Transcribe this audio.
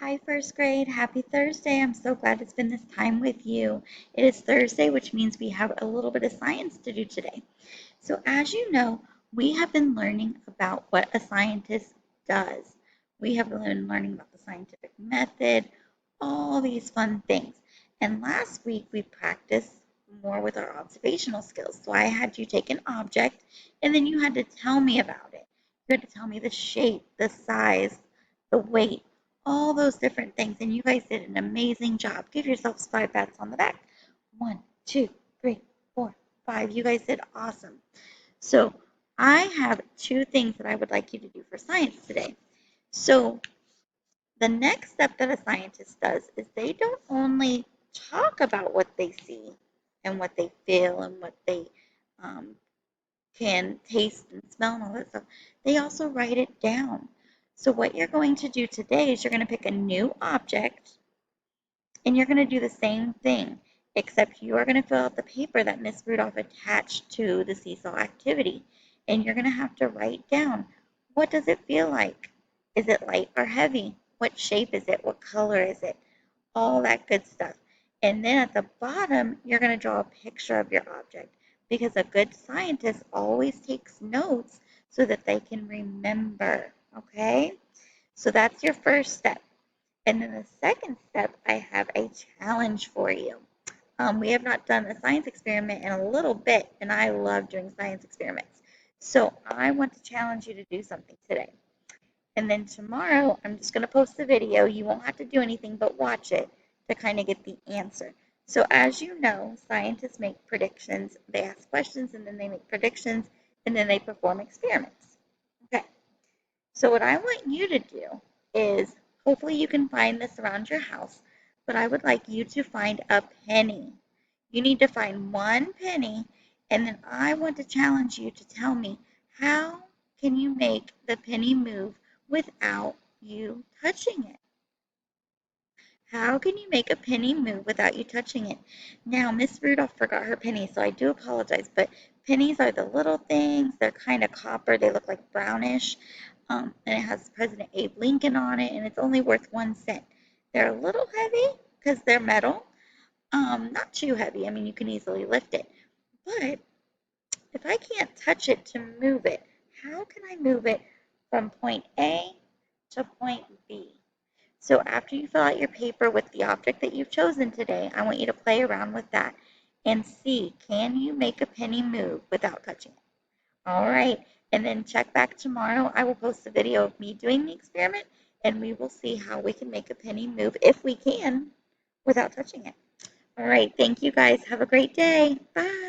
Hi, first grade. Happy Thursday. I'm so glad to spend this time with you. It is Thursday, which means we have a little bit of science to do today. So, as you know, we have been learning about what a scientist does. We have been learning about the scientific method, all these fun things. And last week we practiced more with our observational skills. So, I had you take an object and then you had to tell me about it. You had to tell me the shape, the size, the weight, all those different things. And you guys did an amazing job. Give yourselves 5 pats on the back. 1, 2, 3, 4, 5. You guys did awesome. So I have two things that I would like you to do for science today. So the next step that a scientist does is they don't only talk about what they see and what they feel and what they um, can taste and smell and all that stuff. They also write it down. So what you're going to do today is you're going to pick a new object and you're going to do the same thing, except you are going to fill out the paper that Miss Rudolph attached to the seesaw activity. And you're going to have to write down, what does it feel like? Is it light or heavy? What shape is it? What color is it? All that good stuff. And then at the bottom, you're going to draw a picture of your object because a good scientist always takes notes so that they can remember. Okay? So that's your first step. And then the second step, I have a challenge for you. We have not done a science experiment in a little bit, and I love doing science experiments. So I want to challenge you to do something today. And then tomorrow, I'm just going to post the video. You won't have to do anything but watch it to kind of get the answer. So as you know, scientists make predictions. They ask questions, and then they make predictions, and then they perform experiments. Okay. So what I want you to do is, hopefully you can find this around your house, but I would like you to find a penny. You need to find one penny, and then I want to challenge you to tell me, how can you make the penny move without you touching it? How can you make a penny move without you touching it? Now, Miss Rudolph forgot her penny, so I do apologize, but pennies are the little things. They're kind of copper. They look like brownish. And it has President Abe Lincoln on it, and it's only worth 1 cent. They're a little heavy because they're metal. Not too heavy. I mean, you can easily lift it. But if I can't touch it to move it, how can I move it from point A to point B? So after you fill out your paper with the object that you've chosen today, I want you to play around with that and see, can you make a penny move without touching it? All right, and then check back tomorrow. I will post a video of me doing the experiment, and we will see how we can make a penny move, if we can, without touching it. All right, thank you guys. Have a great day. Bye.